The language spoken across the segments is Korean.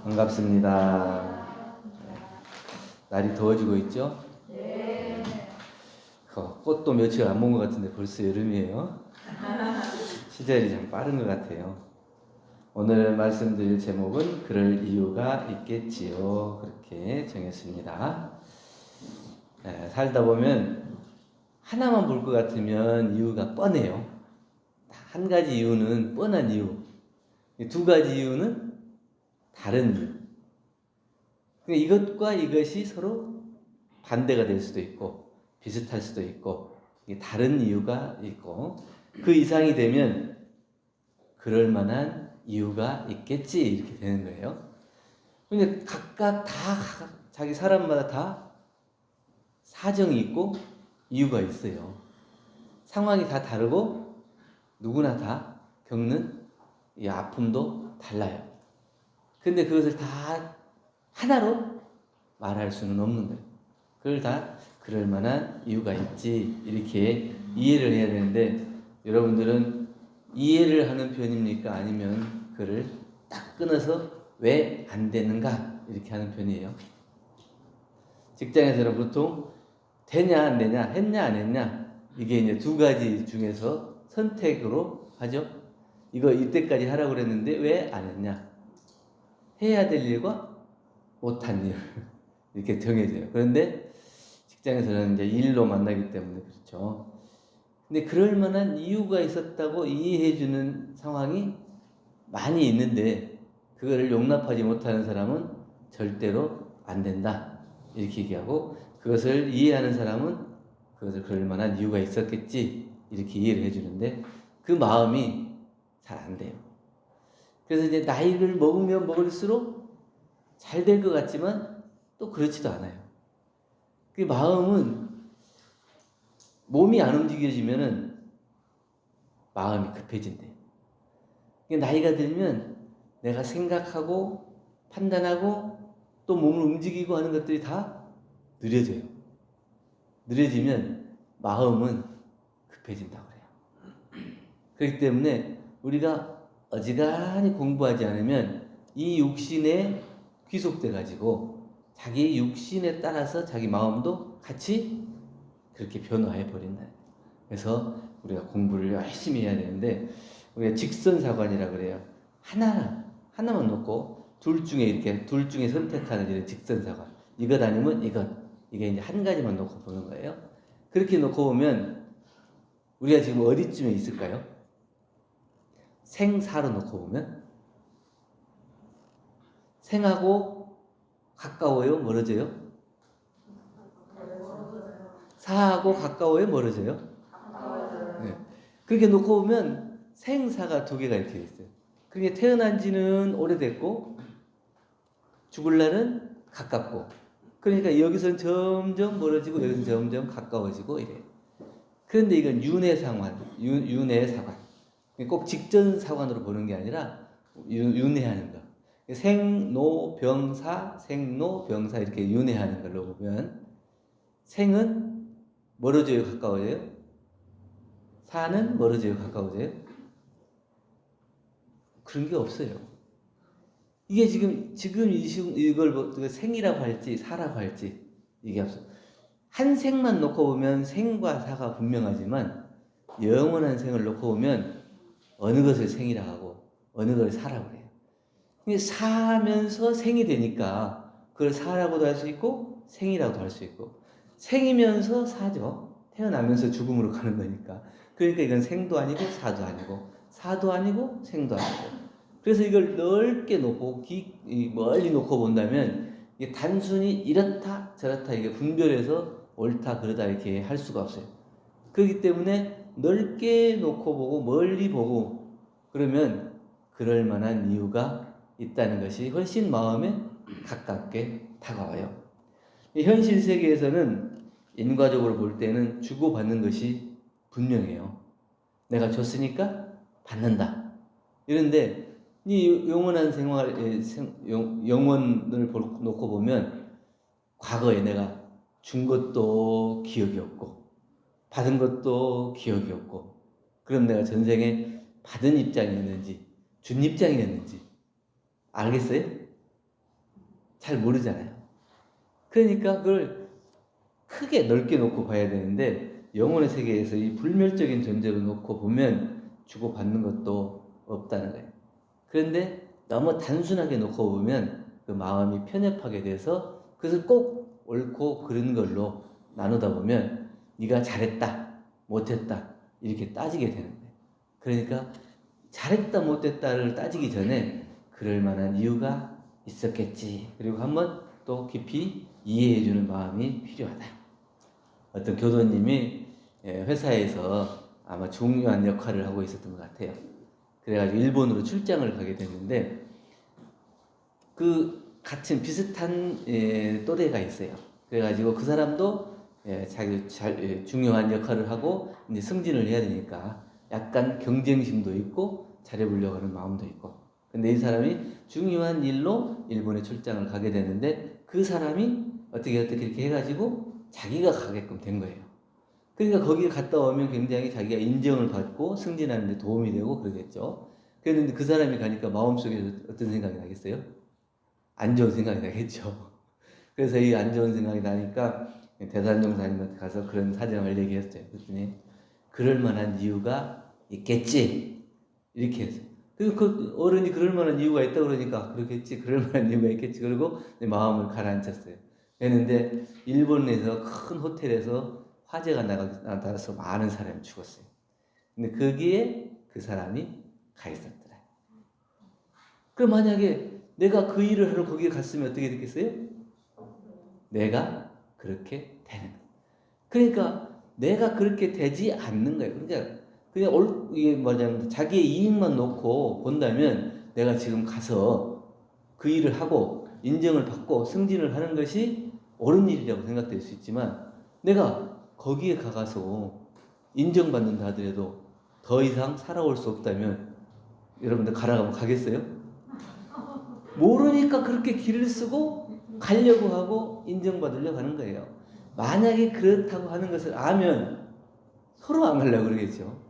반갑습니다. 날이 더워지고 있죠? 네. 꽃도 며칠 안 본 것 같은데 벌써 여름이에요. 시절이 참 빠른 것 같아요. 오늘 말씀드릴 제목은 그럴 이유가 있겠지요. 그렇게 정했습니다. 살다 보면 하나만 볼 것 같으면 이유가 뻔해요. 한 가지 이유는 뻔한 이유, 두 가지 이유는 다른 이유. 그러니까 이것과 이것이 서로 반대가 될 수도 있고 비슷할 수도 있고 다른 이유가 있고 그 이상이 되면 그럴 만한 이유가 있겠지 이렇게 되는 거예요. 근데 각각 다 자기 사람마다 다 사정이 있고 이유가 있어요. 상황이 다 다르고 누구나 다 겪는 이 아픔도 달라요. 근데 그것을 다 하나로 말할 수는 없는 거예요. 그걸 다 그럴 만한 이유가 있지 이렇게 이해를 해야 되는데 여러분들은 이해를 하는 편입니까? 아니면 그를 딱 끊어서 왜 안 되는가 이렇게 하는 편이에요. 직장에서는 보통 되냐 안 되냐 했냐 안 했냐 이게 이제 두 가지 중에서 선택으로 하죠. 이거 이때까지 하라고 그랬는데 왜 안 했냐, 해야 될 일과 못한 일 이렇게 정해져요. 그런데 직장에서는 이제 일로 만나기 때문에 그렇죠. 근데 그럴 만한 이유가 있었다고 이해해주는 상황이 많이 있는데 그거를 용납하지 못하는 사람은 절대로 안 된다 이렇게 얘기하고, 그것을 이해하는 사람은 그것을 그럴 만한 이유가 있었겠지 이렇게 이해를 해주는데 그 마음이 잘 안 돼요. 그래서 이제 나이를 먹으면 먹을수록 잘 될 것 같지만 또 그렇지도 않아요. 그 마음은 몸이 안 움직여지면은 마음이 급해진대요. 나이가 들면 내가 생각하고 판단하고 또 몸을 움직이고 하는 것들이 다 느려져요. 느려지면 마음은 급해진다고 그래요. 그렇기 때문에 우리가 어지간히 공부하지 않으면 이 육신에 귀속돼 가지고 자기 육신에 따라서 자기 마음도 같이 그렇게 변화해 버린다. 그래서 우리가 공부를 열심히 해야 되는데 우리가 직선사관이라 그래요. 하나만 놓고 둘 중에 선택하는 이런 직선사관. 이것 아니면 이것. 이게 이제 한 가지만 놓고 보는 거예요. 그렇게 놓고 보면 우리가 지금 어디쯤에 있을까요? 생사로 놓고 보면 생하고 가까워요? 멀어져요? 사하고 가까워요? 멀어져요? 네. 그렇게 놓고 보면 생사가 두 개가 이렇게 있어요. 그게 태어난 지는 오래됐고 죽을 날은 가깝고, 그러니까 여기서는 점점 멀어지고 여기서는 점점 가까워지고 이래요. 그런데 이건 윤회사관. 꼭 직전사관으로 보는 게 아니라 윤회하는 거. 생로병사 이렇게 윤회하는 걸로 보면 생은 멀어져요, 가까워져요? 사는 멀어져요, 가까워져요? 그런 게 없어요. 이게 지금 이걸 생이라고 할지 사라고 할지 이게 없어요. 한 생만 놓고 보면 생과 사가 분명하지만 영원한 생을 놓고 보면 어느 것을 생이라고 하고 어느 것을 사라고 해요. 근데 사면서 생이 되니까 그걸 사라고도 할 수 있고 생이라고도 할 수 있고, 생이면서 사죠. 태어나면서 죽음으로 가는 거니까. 그러니까 이건 생도 아니고 사도 아니고 사도 아니고 생도 아니고. 그래서 이걸 넓게 놓고 멀리 놓고 본다면 이게 단순히 이렇다 저렇다 이게 분별해서 옳다 그러다 이렇게 할 수가 없어요. 그렇기 때문에 넓게 놓고 보고 멀리 보고 그러면 그럴 만한 이유가 있다는 것이 훨씬 마음에 가깝게 다가와요. 현실 세계에서는 인과적으로 볼 때는 주고받는 것이 분명해요. 내가 줬으니까 받는다. 이런데 이 영원한 영원을 놓고 보면 과거에 내가 준 것도 기억이 없고 받은 것도 기억이 없고, 그럼 내가 전생에 받은 입장이었는지 준 입장이었는지 알겠어요? 잘 모르잖아요. 그러니까 그걸 크게 넓게 놓고 봐야 되는데 영혼의 세계에서 이 불멸적인 존재로 놓고 보면 주고받는 것도 없다는 거예요. 그런데 너무 단순하게 놓고 보면 그 마음이 편협하게 돼서 그것을 꼭 옳고 그른 걸로 나누다 보면 네가 잘했다, 못했다 이렇게 따지게 되는 거예요. 그러니까 잘했다, 못했다를 따지기 전에 그럴 만한 이유가 있었겠지. 그리고 한번 또 깊이 이해해주는 마음이 필요하다. 어떤 교도님이 회사에서 아마 중요한 역할을 하고 있었던 것 같아요. 그래가지고 일본으로 출장을 가게 됐는데 그 같은 비슷한 또래가 있어요. 그래가지고 그 사람도 자기 중요한 역할을 하고 이제 승진을 해야 되니까 약간 경쟁심도 있고 잘해보려고 하는 마음도 있고. 근데 이 사람이 중요한 일로 일본에 출장을 가게 되는데 그 사람이 어떻게 이렇게 해가지고 자기가 가게끔 된 거예요. 그러니까 거기에 갔다 오면 굉장히 자기가 인정을 받고 승진하는 데 도움이 되고 그러겠죠. 그런데 그 사람이 가니까 마음속에 어떤 생각이 나겠어요? 안 좋은 생각이 나겠죠. 그래서 이 안 좋은 생각이 나니까 대산종사님한테 가서 그런 사정을 얘기했어요. 그랬더니 그럴 만한 이유가 있겠지. 이렇게 했어요. 그리고 그 어른이 그럴 만한 이유가 있다 그러니까 그렇겠지. 그럴 만한 이유가 있겠지. 그리고 마음을 가라앉혔어요. 했는데 일본에서 큰 호텔에서 화재가 나서 많은 사람이 죽었어요. 근데 거기에 그 사람이 가 있었더라. 그럼 만약에 내가 그 일을 하러 거기에 갔으면 어떻게 됐겠어요? 내가 그렇게 되는 거예요. 그러니까 내가 그렇게 되지 않는 거예요. 그러니까 그냥 이게 뭐냐면 자기의 이익만 놓고 본다면 내가 지금 가서 그 일을 하고 인정을 받고 승진을 하는 것이 옳은 일이라고 생각될 수 있지만 내가 거기에 가서 인정받는다 하더라도 더 이상 살아올 수 없다면 여러분들 가라고 가겠어요? 모르니까 그렇게 길을 쓰고 가려고 하고 인정받으려고 하는 거예요. 만약에 그렇다고 하는 것을 알면 서로 안 가려고 그러겠죠.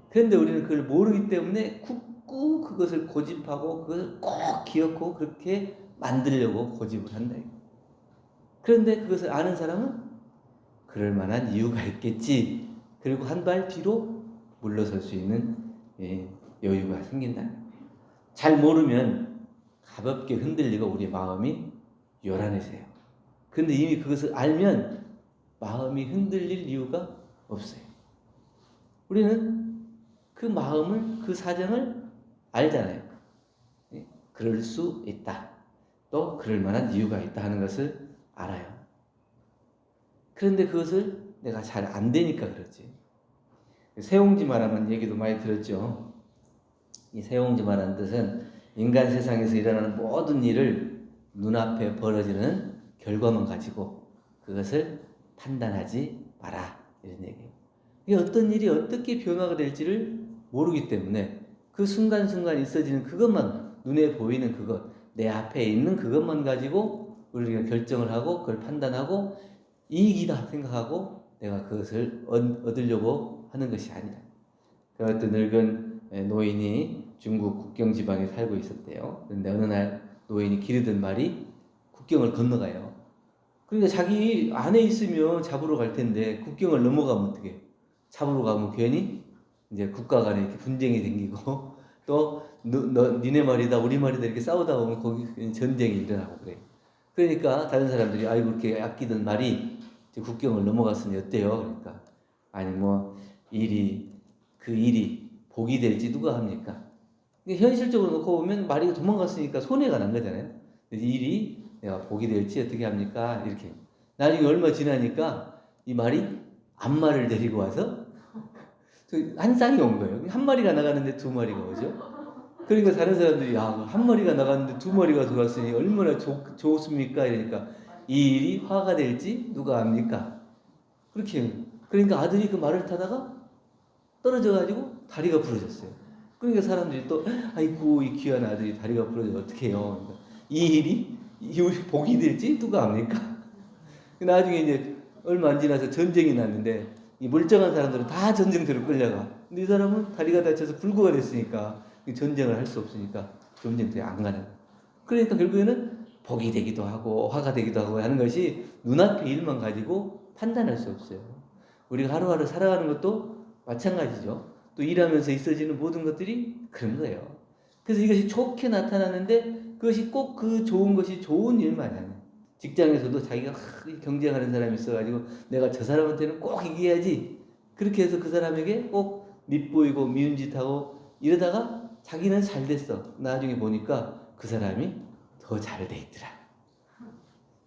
그런데 우리는 그걸 모르기 때문에 굳고 그것을 고집하고 그것을 꼭 기억하고 그렇게 만들려고 고집을 한다. 그런데 그것을 아는 사람은 그럴 만한 이유가 있겠지. 그리고 한 발 뒤로 물러설 수 있는 여유가 생긴다. 잘 모르면 가볍게 흔들리고 우리 마음이 요란해져요. 그런데 이미 그것을 알면 마음이 흔들릴 이유가 없어요. 우리는 그 마음을, 그 사정을 알잖아요. 그럴 수 있다. 또 그럴 만한 이유가 있다 하는 것을 알아요. 그런데 그것을 내가 잘 안 되니까 그렇지. 세옹지 말하는 얘기도 많이 들었죠. 이 세옹지 말하는 뜻은 인간 세상에서 일어나는 모든 일을 눈앞에 벌어지는 결과만 가지고 그것을 판단하지 마라. 이런 얘기예요. 이게 어떤 일이 어떻게 변화가 될지를 모르기 때문에 그 순간순간 있어지는 그것만, 눈에 보이는 그것, 내 앞에 있는 그것만 가지고 우리가 결정을 하고 그걸 판단하고 이익이다 생각하고 내가 그것을 얻으려고 하는 것이 아니다. 그 어떤 늙은 노인이 중국 국경 지방에 살고 있었대요. 그런데 어느 날 노인이 기르던 말이 국경을 건너가요. 그러니까 자기 안에 있으면 잡으러 갈 텐데 국경을 넘어가면 어떡해? 잡으러 가면 괜히 이제 국가 간에 이렇게 분쟁이 생기고 또 니네 말이다 우리 말이다 이렇게 싸우다 보면 거기 전쟁이 일어나고 그래요. 그러니까 다른 사람들이 아이고 그렇게 아끼던 말이 국경을 넘어갔으니 어때요? 그러니까 아니 뭐 그 일이 복이 될지 누가 합니까? 현실적으로 놓고 보면 말이 도망갔으니까 손해가 난 거잖아요. 이 일이 내가 복이 될지 어떻게 합니까? 이렇게 나중에 얼마 지나니까 이 말이 암말을 데리고 와서 한 쌍이 온 거예요. 한 마리가 나가는데 두 마리가 오죠. 그러니까 다른 사람들이 한 마리가 나갔는데 두 마리가 들어왔으니 얼마나 좋습니까? 이러니까 이 일이 화가 될지 누가 압니까? 그렇게 그러니까 아들이 그 말을 타다가 떨어져가지고 다리가 부러졌어요. 그러니까 사람들이 또 아이고 이 귀한 아들이 다리가 부러져 어떻게 해요? 그러니까 이 일이 복이 될지 누가 압니까? 나중에 이제 얼마 안 지나서 전쟁이 났는데 이 멀쩡한 사람들은 다 전쟁터로 끌려가. 근데 이 사람은 다리가 다쳐서 불구가 됐으니까 전쟁을 할 수 없으니까 전쟁터에 안 가는 거예요. 그러니까 결국에는 복이 되기도 하고 화가 되기도 하고 하는 것이 눈앞의 일만 가지고 판단할 수 없어요. 우리가 하루하루 살아가는 것도 마찬가지죠. 또 일하면서 있어지는 모든 것들이 그런 거예요. 그래서 이것이 좋게 나타나는데 그것이 꼭 그 좋은 것이 좋은 일만이 아니에요. 직장에서도 자기가 경쟁하는 사람이 있어가지고 내가 저 사람한테는 꼭 이겨야지, 그렇게 해서 그 사람에게 꼭 밉보이고 미운 짓하고 이러다가 자기는 잘 됐어. 나중에 보니까 그 사람이 더 잘 돼 있더라.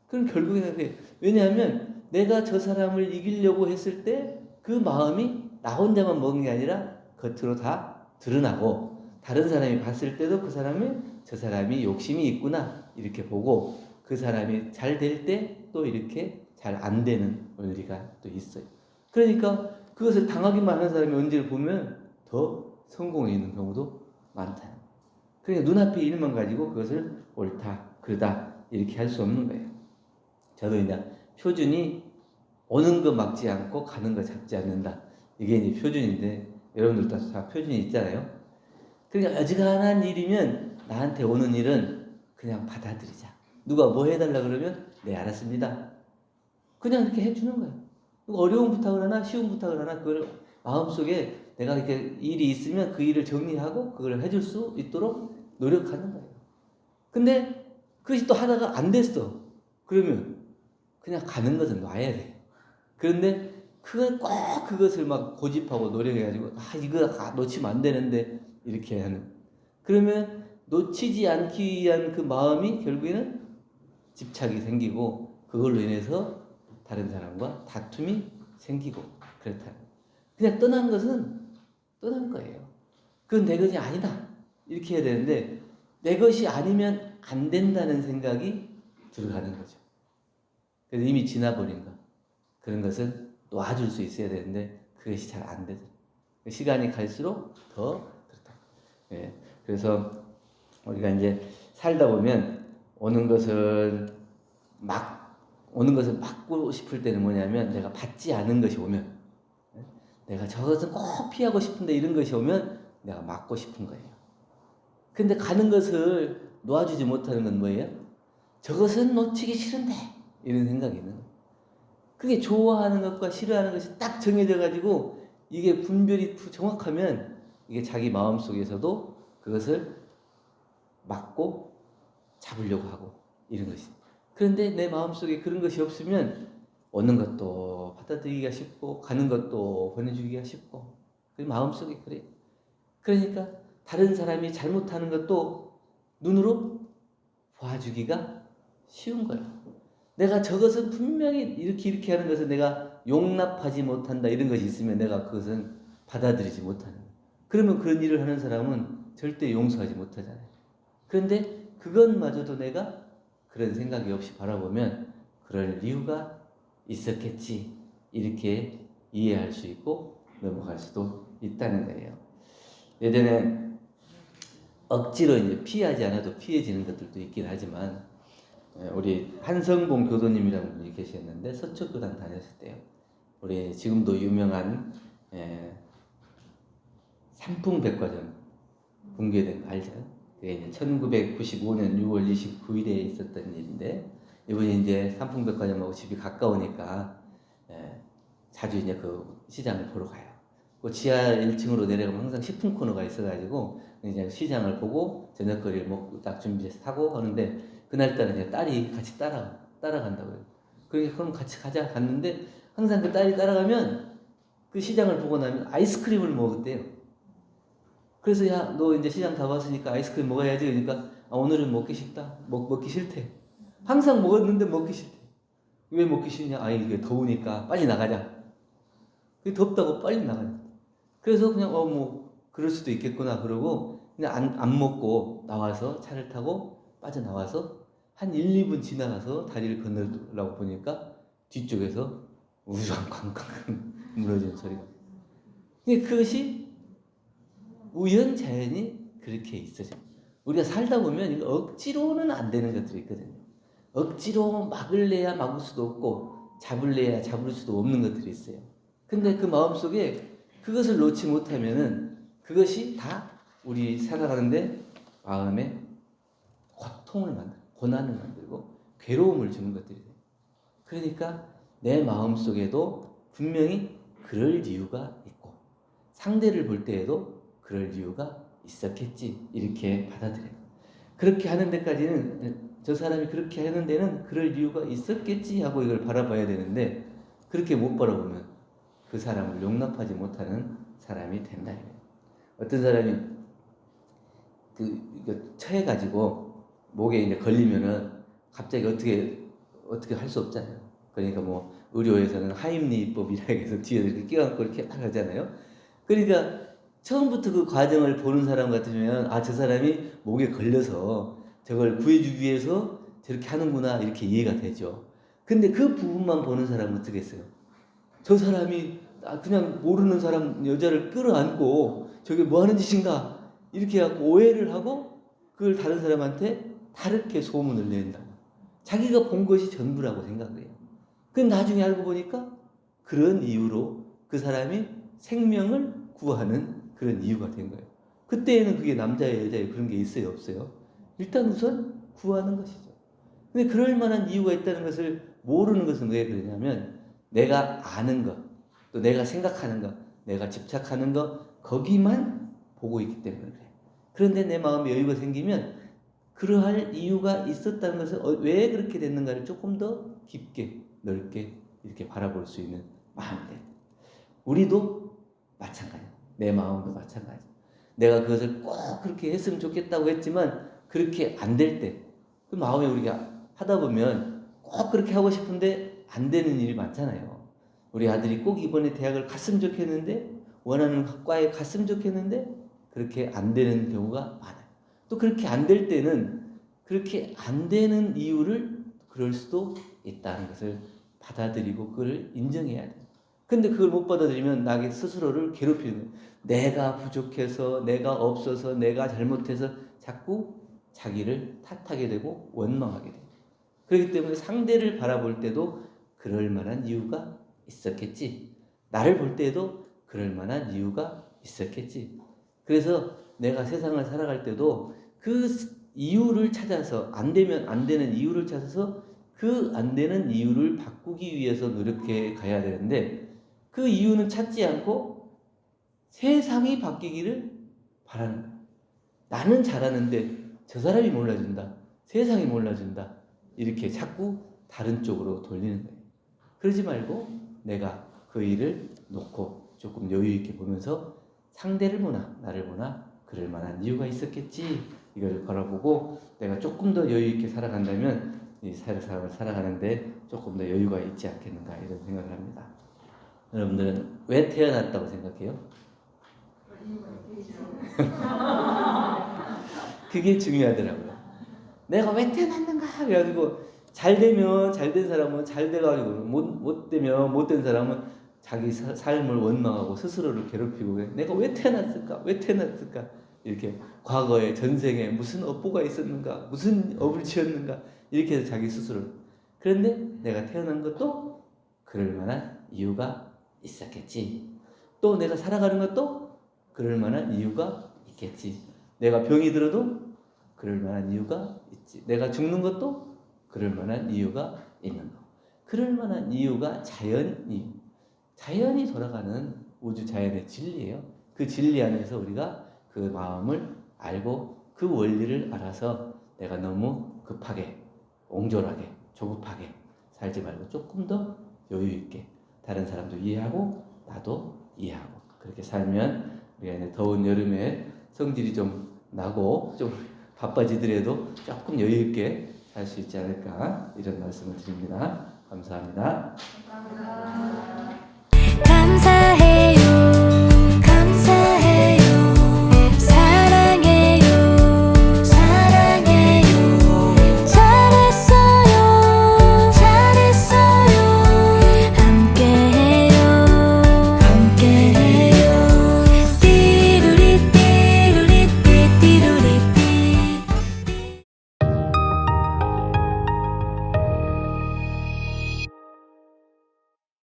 그럼 결국에는, 왜냐하면 내가 저 사람을 이기려고 했을 때 그 마음이 나 혼자만 먹은 게 아니라 겉으로 다 드러나고, 다른 사람이 봤을 때도 그 사람이 저 사람이 욕심이 있구나 이렇게 보고, 그 사람이 잘 될 때 또 이렇게 잘 안 되는 원리가 또 있어요. 그러니까 그것을 당하기만 하는 사람이 언제를 보면 더 성공해 있는 경우도 많다. 그러니까 눈앞의 일만 가지고 그것을 옳다 그르다 이렇게 할 수 없는 거예요. 저도 이제 표준이 오는 거 막지 않고 가는 거 잡지 않는다, 이게 이제 표준인데, 여러분들도 다 표준이 있잖아요. 그러니까 어지간한 일이면 나한테 오는 일은 그냥 받아들이자. 누가 뭐 해달라 그러면 네 알았습니다, 그냥 이렇게 해주는 거예요. 누가 어려운 부탁을 하나 쉬운 부탁을 하나 그걸 마음속에 내가 이렇게 일이 있으면 그 일을 정리하고 그걸 해줄 수 있도록 노력하는 거예요. 근데 그것이 또 하다가 안 됐어. 그러면 그냥 가는 것은 놔야 돼. 그런데 그것을 막 고집하고 노력해가지고 이거 놓치면 안 되는데 이렇게 하는, 그러면 놓치지 않기 위한 그 마음이 결국에는 집착이 생기고 그걸로 인해서 다른 사람과 다툼이 생기고 그렇다. 그냥 떠난 것은 떠난 거예요. 그건 내 것이 아니다 이렇게 해야 되는데, 내 것이 아니면 안 된다는 생각이 들어가는 거죠. 그래서 이미 지나버린 것, 그런 것은 놔줄 수 있어야 되는데 그것이 잘 안 되더라고요. 시간이 갈수록 더 그렇다. 예, 그래서 우리가 이제 살다 보면 오는 것을 막고 싶을 때는 뭐냐면, 내가 받지 않은 것이 오면, 내가 저것은 꼭 피하고 싶은데 이런 것이 오면 내가 막고 싶은 거예요. 근데 가는 것을 놓아주지 못하는 건 뭐예요? 저것은 놓치기 싫은데 이런 생각이 있는 거예요. 그게 좋아하는 것과 싫어하는 것이 딱 정해져 가지고 이게 분별이 정확하면 이게 자기 마음속에서도 그것을 막고 잡으려고 하고 이런 것이. 그런데 내 마음속에 그런 것이 없으면 오는 것도 받아들이기가 쉽고 가는 것도 보내주기가 쉽고, 그 마음속에 그래요. 그러니까 다른 사람이 잘못하는 것도 눈으로 봐주기가 쉬운 거예요. 내가 저것은 분명히 이렇게 하는 것을 내가 용납하지 못한다 이런 것이 있으면 내가 그것은 받아들이지 못하는 거예요. 그러면 그런 일을 하는 사람은 절대 용서하지 못하잖아요. 그런데 그것마저도 내가 그런 생각이 없이 바라보면 그럴 이유가 있었겠지 이렇게 이해할 수 있고 넘어갈 수도 있다는 거예요. 예전에 억지로 이제 피하지 않아도 피해지는 것들도 있긴 하지만, 우리 한성봉 교도님이라는 분이 계셨는데 서초교당 다녔을 때요. 우리 지금도 유명한 삼풍백화점 붕괴된 거 알죠? 그게 이제 1995년 6월 29일에 있었던 일인데, 이분이 이제 삼풍백화점하고 집이 가까우니까 자주 이제 그 시장을 보러 가요. 그 지하 1층으로 내려가면 항상 식품 코너가 있어가지고 이제 시장을 보고 저녁거리를 먹고 딱 준비해서 타고 하는데, 그날따라 이제 딸이 같이 따라간다고요. 그럼 같이 가자 갔는데, 항상 그 딸이 따라가면 그 시장을 보고 나면 아이스크림을 먹었대요. 그래서 야, 너 이제 시장 다 봤으니까 아이스크림 먹어야지. 그러니까 오늘은 먹기 싫다. 먹기 싫대. 항상 먹었는데 먹기 싫대. 왜 먹기 싫냐? 이게 더우니까 빨리 나가자. 그게 덥다고 빨리 나가자. 그래서 그냥 뭐 그럴 수도 있겠구나 그러고 그냥 안 먹고 나와서 차를 타고 빠져나와서 한 1, 2분 지나가서 다리를 건너려고 보니까 뒤쪽에서 우왕쾅쾅 무너지는 소리가. 근데 그것이 우연자연이 그렇게 있어져. 우리가 살다 보면 이거 억지로는 안 되는 것들이 있거든요. 억지로 막을래야 막을 수도 없고 잡을래야 잡을 수도 없는 것들이 있어요. 근데 그 마음속에 그것을 놓지 못하면은 그것이 다 우리 살아가는데 마음에 고통을 만들어요. 고난을 만들고 괴로움을 주는 것들이 돼요. 그러니까 내 마음속에도 분명히 그럴 이유가 있고 상대를 볼 때에도 그럴 이유가 있었겠지 이렇게 받아들여요. 그렇게 하는 데까지는 저 사람이 그렇게 하는 데는 그럴 이유가 있었겠지 하고 이걸 바라봐야 되는데 그렇게 못 바라보면 그 사람을 용납하지 못하는 사람이 된다. 어떤 사람이 이거 처해가지고 목에 이제 걸리면은 갑자기 어떻게 할 수 없잖아요. 그러니까 뭐 의료에서는 하임리법이라 해서 뒤에 이렇게 끼워갖고 이렇게 하잖아요. 그러니까 처음부터 그 과정을 보는 사람 같으면 저 사람이 목에 걸려서 저걸 구해주기 위해서 저렇게 하는구나 이렇게 이해가 되죠. 근데 그 부분만 보는 사람은 어떻게 했어요? 저 사람이 그냥 모르는 사람 여자를 끌어안고 저게 뭐 하는 짓인가 이렇게 해갖고 오해를 하고 그걸 다른 사람한테 다르게 소문을 낸다. 자기가 본 것이 전부라고 생각해요. 그럼 나중에 알고 보니까 그런 이유로 그 사람이 생명을 구하는 그런 이유가 된 거예요. 그때에는 그게 남자예요, 여자예요, 그런 게 있어요, 없어요? 일단 우선 구하는 것이죠. 근데 그럴 만한 이유가 있다는 것을 모르는 것은 왜 그러냐면 내가 아는 것, 또 내가 생각하는 것, 내가 집착하는 것 거기만 보고 있기 때문에 그래요. 그런데 내 마음에 여유가 생기면 그러할 이유가 있었다는 것을 왜 그렇게 됐는가를 조금 더 깊게 넓게 이렇게 바라볼 수 있는 마음이 돼요. 우리도 마찬가지예요. 내 마음도 마찬가지예요. 내가 그것을 꼭 그렇게 했으면 좋겠다고 했지만 그렇게 안 될 때 그 마음에 우리가 하다 보면 꼭 그렇게 하고 싶은데 안 되는 일이 많잖아요. 우리 아들이 꼭 이번에 대학을 갔으면 좋겠는데 원하는 과에 갔으면 좋겠는데 그렇게 안 되는 경우가 많아요. 또 그렇게 안 될 때는 그렇게 안 되는 이유를 그럴 수도 있다는 것을 받아들이고 그걸 인정해야 돼요. 근데 그걸 못 받아들이면 나의 스스로를 괴롭히는 거예요. 내가 부족해서, 내가 없어서, 내가 잘못해서 자꾸 자기를 탓하게 되고 원망하게 돼요. 그렇기 때문에 상대를 바라볼 때도 그럴 만한 이유가 있었겠지. 나를 볼 때도 그럴 만한 이유가 있었겠지. 그래서 내가 세상을 살아갈 때도 그 이유를 찾아서 안 되면 안 되는 이유를 찾아서 그 안 되는 이유를 바꾸기 위해서 노력해 가야 되는데 그 이유는 찾지 않고 세상이 바뀌기를 바라는 거예요. 나는 잘하는데 저 사람이 몰라준다. 세상이 몰라준다. 이렇게 자꾸 다른 쪽으로 돌리는 거예요. 그러지 말고 내가 그 일을 놓고 조금 여유 있게 보면서 상대를 보나 나를 보나 그럴 만한 이유가 있었겠지. 이걸 바라보고 내가 조금 더 여유 있게 살아간다면 이 삶을 살아가는데 조금 더 여유가 있지 않겠는가 이런 생각을 합니다. 여러분들은 왜 태어났다고 생각해요? 그게 중요하더라고요. 내가 왜 태어났는가 그래가지고 잘 되면 잘 된 사람은 잘 돼가지고 못 되면 못 된 사람은 자기 삶을 원망하고 스스로를 괴롭히고 그래. 내가 왜 태어났을까? 왜 태어났을까? 이렇게 과거에 전생에 무슨 업보가 있었는가? 무슨 업을 지었는가? 이렇게 해서 자기 스스로. 그런데 내가 태어난 것도 그럴 만한 이유가 있었겠지. 또 내가 살아가는 것도 그럴 만한 이유가 있겠지. 내가 병이 들어도 그럴 만한 이유가 있지. 내가 죽는 것도 그럴 만한 이유가 있는 거. 그럴 만한 이유가 자연이 돌아가는 우주 자연의 진리예요. 그 진리 안에서 우리가 그 마음을 알고 그 원리를 알아서 내가 너무 급하게, 옹졸하게, 조급하게 살지 말고 조금 더 여유 있게 다른 사람도 이해하고 나도 이해하고 그렇게 살면 우리가 이제 더운 여름에 성질이 좀 나고 좀 바빠지더라도 조금 여유 있게 살 수 있지 않을까 이런 말씀을 드립니다. 감사합니다. 감사합니다.